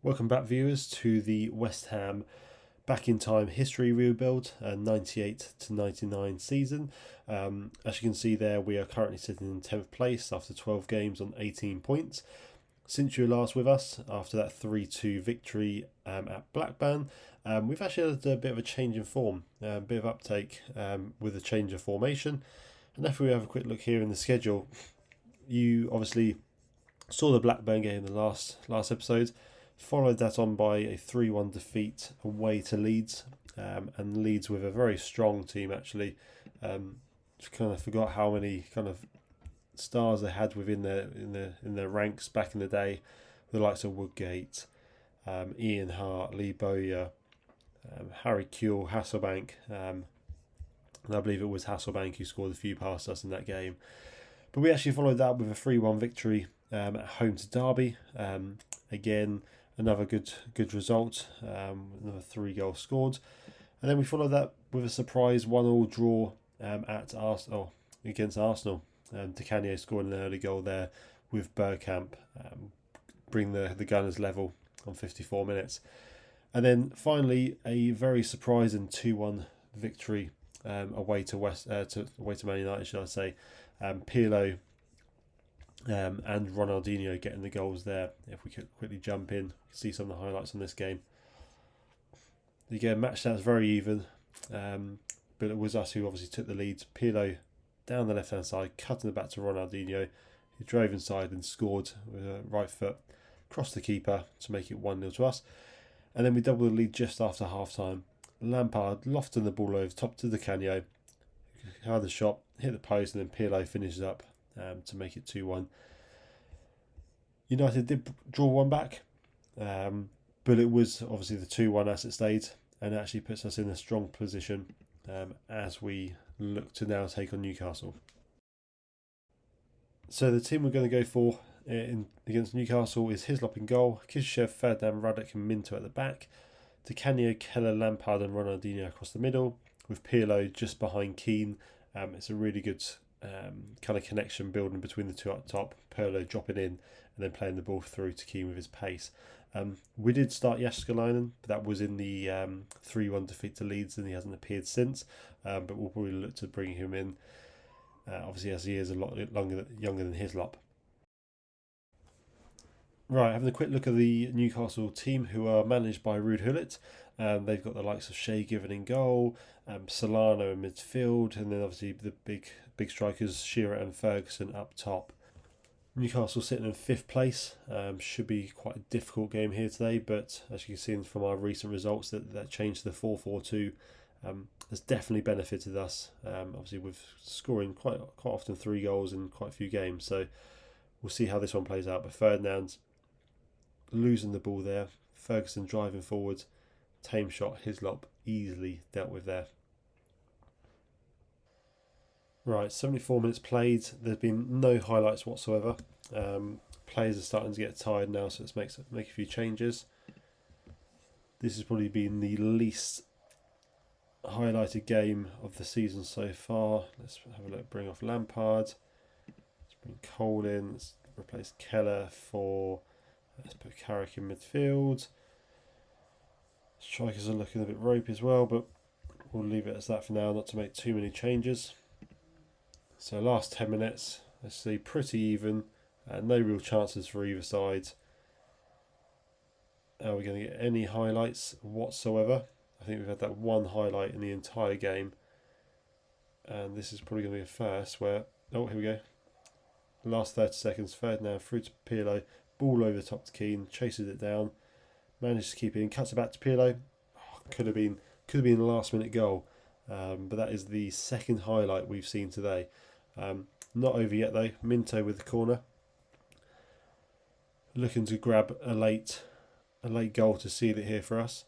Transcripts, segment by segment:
Welcome back, viewers, to the West Ham Back in Time History Rebuild, 98 to 99 season. As you can see there, we are currently sitting in 10th place after 12 games on 18 points. Since you were last with us, after that 3-2 victory at Blackburn, we've actually had a bit of a change in form, a bit of uptake with a change of formation. And if we have a quick look here in the schedule, you obviously saw the Blackburn game in the last episode. Followed that on by a 3-1 defeat away to Leeds, and Leeds with a very strong team actually. Just kind of forgot how many kind of stars they had within their ranks back in the day. The likes of Woodgate, Ian Hart, Lee Bowyer, Harry Kewell, Hasselbank, and I believe it was Hasselbank who scored a few past us in that game. But we actually followed that with a 3-1 victory at home to Derby. Again, another good result, another 3 goals scored. And then we followed that with a surprise 1-1 draw against Arsenal. Di Canio scoring an early goal there with Bergkamp, bring the Gunners level on 54 minutes. And then finally a very surprising 2-1 victory away to Man United, should I say. Pirlo and Ronaldinho getting the goals there. If we could quickly jump in, see some of the highlights on this game. Again, match stats very even, but it was us who obviously took the lead. Pirlo down the left hand side, cutting it back to Ronaldinho, who drove inside and scored with a right foot, crossed the keeper to make it 1-0 to us. And then we doubled the lead just after half time. Lampard lofting the ball over top to Di Canio, had the shot, hit the post, and then Pirlo finishes up to make it 2-1. United did draw one back, but it was obviously the 2-1 as it stayed, and it actually puts us in a strong position as we look to now take on Newcastle. So the team we're going to go for against Newcastle is Hislop in goal, Kishev, Ferdinand, Ruddock and Minto at the back, Di Canio, Keller, Lampard and Ronaldinho across the middle, with Pirlo just behind Keane. It's a really good kind of connection building between the two up top. Pirlo dropping in and then playing the ball through to Keane with his pace. We did start Jääskeläinen, but that was in the 3-1 defeat to Leeds, and he hasn't appeared since. But we'll probably look to bring him in, obviously, as he is a lot younger than Hislop. Right, having a quick look at the Newcastle team, who are managed by Ruud Gullit. They've got the likes of Shea Given in goal, Solano in midfield, and then obviously the big strikers Shearer and Ferguson up top. Newcastle sitting in 5th place. Should be quite a difficult game here today, but as you can see from our recent results, that change to the 4-4-2 has definitely benefited us. Obviously, with scoring quite often 3 goals in quite a few games, so we'll see how this one plays out. But Ferdinand losing the ball there, Ferguson driving forward, tame shot, Hislop easily dealt with there. Right, 74 minutes played. There's been no highlights whatsoever. Players are starting to get tired now, so let's make a few changes. This has probably been the least highlighted game of the season so far. Let's have a look. Bring off Lampard. Let's bring Cole in. Let's replace Keller for... Let's put Carrick in midfield. Strikers are looking a bit ropey as well, but we'll leave it as that for now, not to make too many changes. So last 10 minutes, let's see, pretty even. No real chances for either side. Are we going to get any highlights whatsoever? I think we've had that one highlight in the entire game. And this is probably going to be a first where... Oh, here we go. Last 30 seconds, Ferdinand through to Pirlo. Ball over the top to Keane, chases it down, manages to keep it in, cuts it back to Pirlo. Could have been a last minute goal, but that is the second highlight we've seen today. Not over yet though. Minto with the corner, looking to grab a late goal to seal it here for us.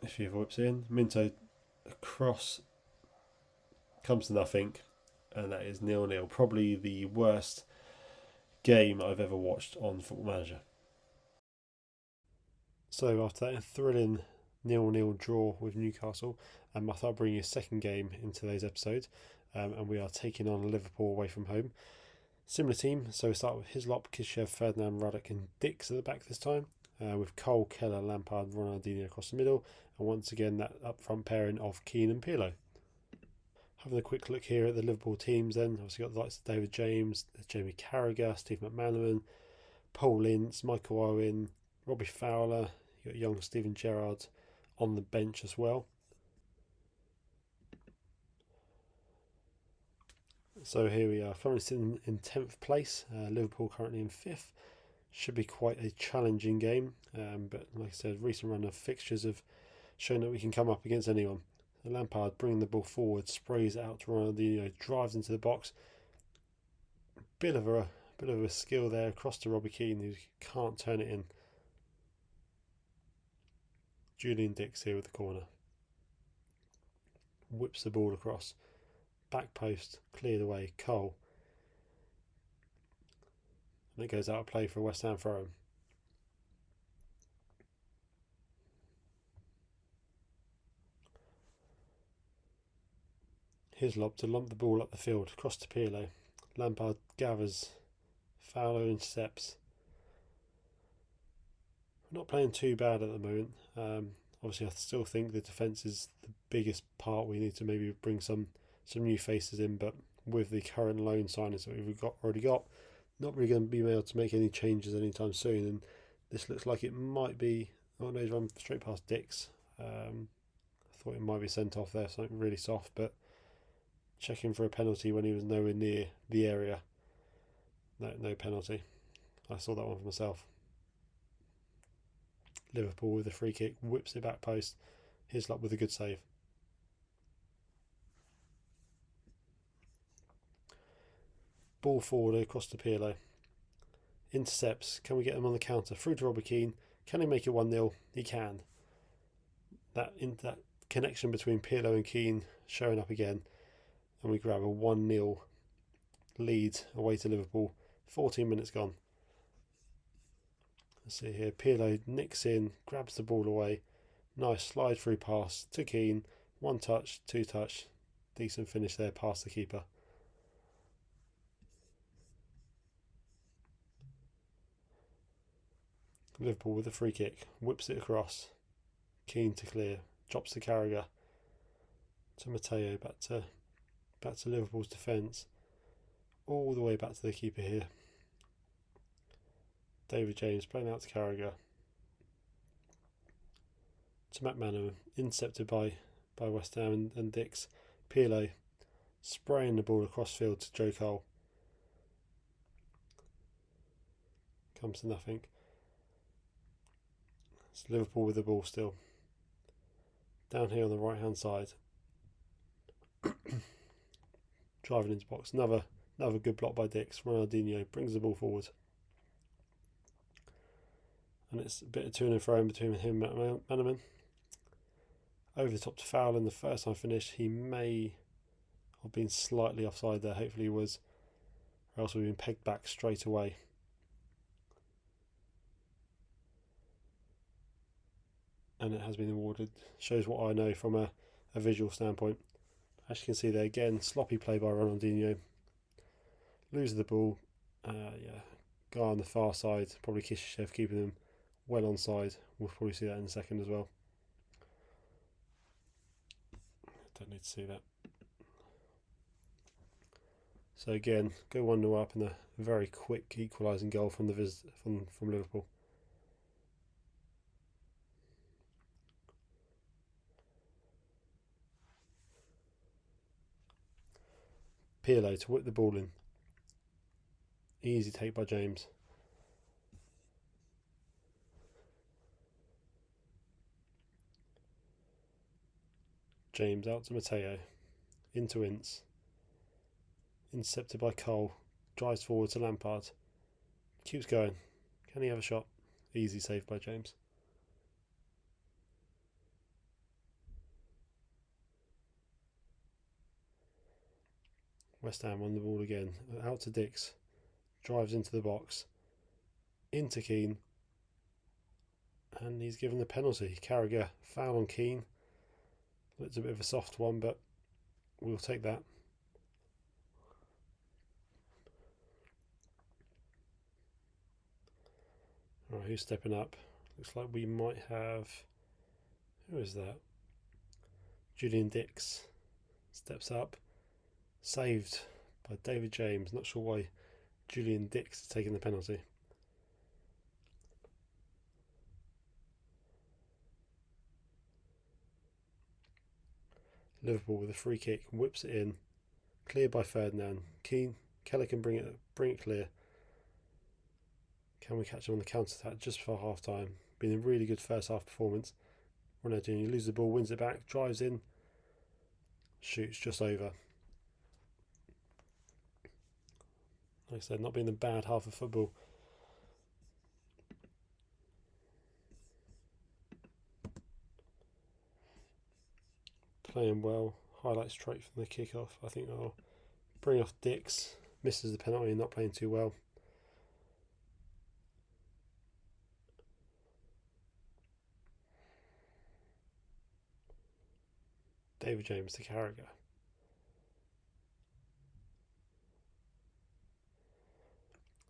If he whips in, Minto across, comes to nothing, and that is 0-0. Probably the worst game I've ever watched on Football Manager. So after that thrilling 0-0 draw with Newcastle, I thought I'd bring you a second game in today's episode, and we are taking on Liverpool away from home. Similar team, so we start with Hislop, Kishev, Ferdinand, Ruddock and Dix at the back this time, with Cole, Keller, Lampard, Ronaldinho across the middle, and once again that up front pairing of Keane and Pirlo. Having a quick look here at the Liverpool teams then, obviously got the likes of David James, Jamie Carragher, Steve McManaman, Paul Ince, Michael Owen, Robbie Fowler, you got young Steven Gerrard on the bench as well. So here we are, currently sitting in 10th place, Liverpool currently in 5th. Should be quite a challenging game, but like I said, recent run of fixtures have shown that we can come up against anyone. So Lampard bringing the ball forward, sprays it out to Ronaldinho, drives into the box. Bit of a skill there across to Robbie Keane, who can't turn it in. Julian Dix here with the corner. Whips the ball across. Back post, cleared away, Cole. And it goes out of play for a West Ham throw. Hislop to lump the ball up the field, across to Pirlo. Lampard gathers, Fowler intercepts. We're not playing too bad at the moment. Obviously, I still think the defence is the biggest part. We need to maybe bring some new faces in, but with the current loan signings that we've already got, not really going to be able to make any changes anytime soon. And this looks like it might be. Oh no, he's run straight past Dix. I thought it might be sent off there, something really soft, but checking for a penalty when he was nowhere near the area. No penalty. I saw that one for myself. Liverpool with a free kick, whips it back post. Hislop with a good save. Ball forward across to Pirlo. Intercepts. Can we get him on the counter? Through to Robbie Keane. Can he make it 1-0? He can. That connection between Pirlo and Keane showing up again. And we grab a 1-0 lead away to Liverpool. 14 minutes gone. Let's see here. Pirlo nicks in, grabs the ball away. Nice slide through pass to Keane. 1 touch, 2 touch. Decent finish there past the keeper. Liverpool with a free kick. Whips it across. Keane to clear. Drops to Carragher. To Matteo. Back to Liverpool's defence. All the way back to the keeper here. David James playing out to Carragher. To McManaman. Intercepted by West Ham and Dix. Pirlo spraying the ball across field to Joe Cole. Comes to nothing. It's Liverpool with the ball still. Down here on the right hand side. Driving into box. Another good block by Dix. Ronaldinho brings the ball forward. And it's a bit of to and fro in between him and McManaman. Over the top to Fowler in the first time finish. He may have been slightly offside there. Hopefully he was. Or else we've been pegged back straight away. And it has been awarded. Shows what I know from a visual standpoint. As you can see there again, sloppy play by Ronaldinho. Loses the ball. Guy on the far side, probably Kishev keeping him well onside. We'll probably see that in a second as well. Don't need to see that. So again, go 1-0 up and a very quick equalising goal from the from Liverpool. Pirlo to whip the ball in. Easy take by James. James out to Matteo. Into Ince. Intercepted by Cole. Drives forward to Lampard. Keeps going. Can he have a shot? Easy save by James. West Ham on the ball again. Out to Dix. Drives into the box. Into Keane. And he's given the penalty. Carragher, foul on Keane. It's a bit of a soft one, but we'll take that. Alright, who's stepping up? Looks like we might have... Who is that? Julian Dix steps up. Saved by David James. Not sure why Julian Dix is taking the penalty. Liverpool with a free kick, whips it in, cleared by Ferdinand. Keller can bring it clear. Can we catch him on the counter attack just before half time? Been a really good first half performance. Ronaldinho loses the ball, wins it back, drives in, shoots just over. Like I said, not being the bad half of football. Playing well. Highlight straight from the kick-off. I think I'll bring off Dix. Misses the penalty and not playing too well. David James to Carragher.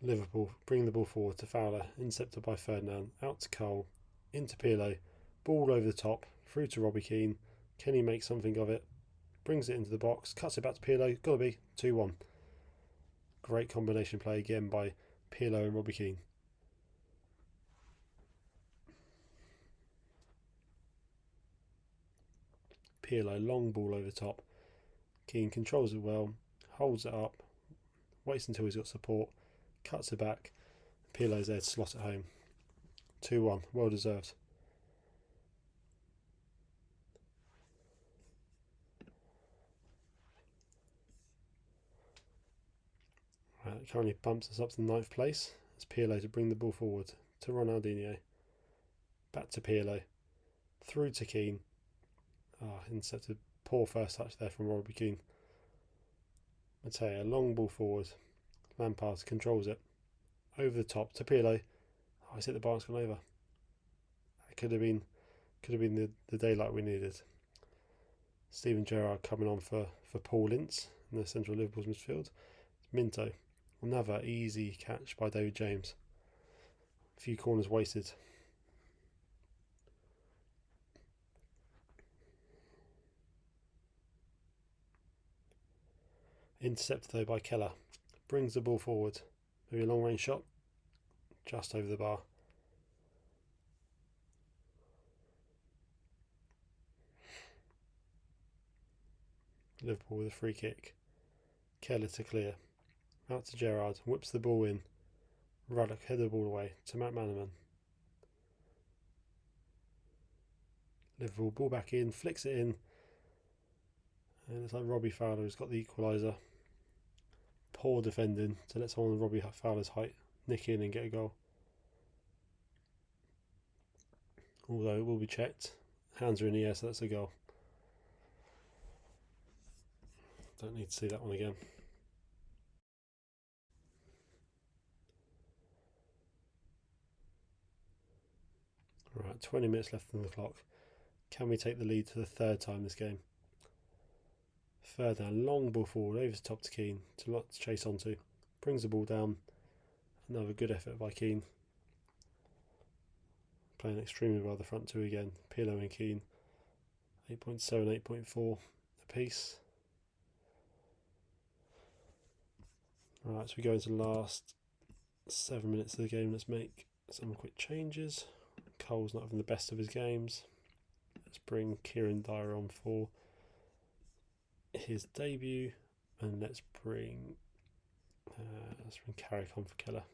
Liverpool bring the ball forward to Fowler, intercepted by Ferdinand, out to Cole, into Pirlo, ball over the top, through to Robbie Keane. Kenny makes something of it, brings it into the box, cuts it back to Pirlo, gotta be 2-1. Great combination play again by Pirlo and Robbie Keane. Pirlo, long ball over the top. Keane controls it well, holds it up, waits until he's got support, cuts it back. Pirlo's there to slot it home. 2-1, well deserved. Right, currently bumps us up to the 9th place. It's Pirlo to bring the ball forward to Ronaldinho. Back to Pirlo. Through to Keane. Intercepted. Poor first touch there from Robbie Keane. Matteo, long ball forward. Lampard controls it. Over the top to Pirlo. He's hit the bar, it's gone over. It could have been the daylight we needed. Steven Gerrard coming on for Paul Ince in the central Liverpool's midfield. Minto. Another easy catch by David James. A few corners wasted. Intercepted though by Keller. Brings the ball forward. Maybe a long range shot. Just over the bar. Liverpool with a free kick. Keller to clear. Out to Gerrard. Whips the ball in. Ruddock head the ball away to Matt Manaman. Liverpool ball back in. Flicks it in. And it's like Robbie Fowler has got the equaliser. Poor defending to let someone on Robbie Fowler's height nick in and get a goal. Although it will be checked. Hands are in the air, so that's a goal. Don't need to see that one again. Right, 20 minutes left on the clock. Can we take the lead for the 3rd time this game? Ferdinand, long ball forward, over the top to Keane, to chase onto. Brings the ball down. Another good effort by Keane. Playing extremely well the front two again. Pirlo and Keane. 8.7, 8.4 apiece. Right, so we go into the last 7 minutes of the game. Let's make some quick changes. Cole's not having the best of his games. Let's bring Kieran Dyer on for his debut, and let's bring Carrick on for Keller.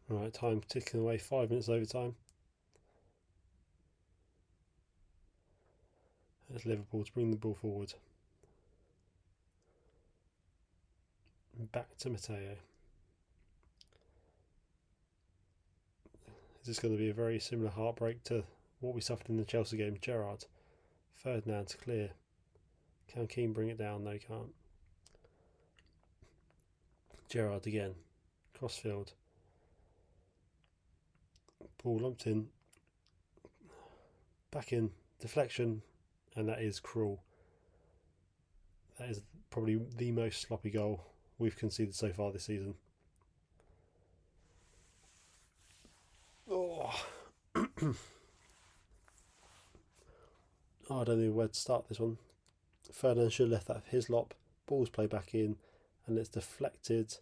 Right, time ticking away. 5 minutes overtime. There's Liverpool to bring the ball forward. Back to Matteo. Is this going to be a very similar heartbreak to what we suffered in the Chelsea game? Gerrard. Ferdinand to clear. Can Keane bring it down? No, he can't. Gerrard again. Crossfield. Ball lumped in. Back in. Deflection. And that is cruel. That is probably the most sloppy goal we've conceded so far this season. Oh, I don't know where to start this one. Ferdinand should have left that Hislop. Ball's played back in, and it's deflected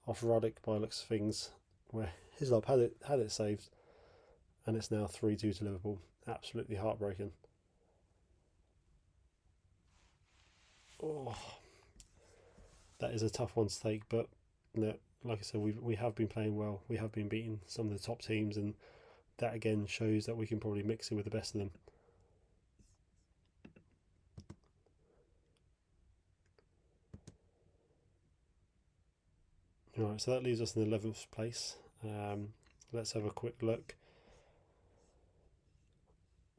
off Ruddock by looks of things, where Hislop had it saved, and it's now 3-2 to Liverpool. Absolutely heartbreaking. Oh, that is a tough one to take, but no, like I said, we have been playing well. We have been beating some of the top teams, and that again shows that we can probably mix it with the best of them. Right, so that leaves us in the 11th place. Let's have a quick look.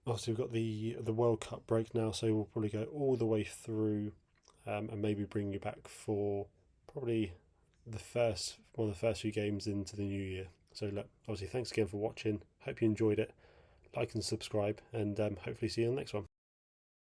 Obviously, we've got the World Cup break now, so we'll probably go all the way through, and maybe bring you back for probably one of the first few games into the new year. So look, obviously, thanks again for watching. Hope you enjoyed it. Like and subscribe, and hopefully see you on the next one.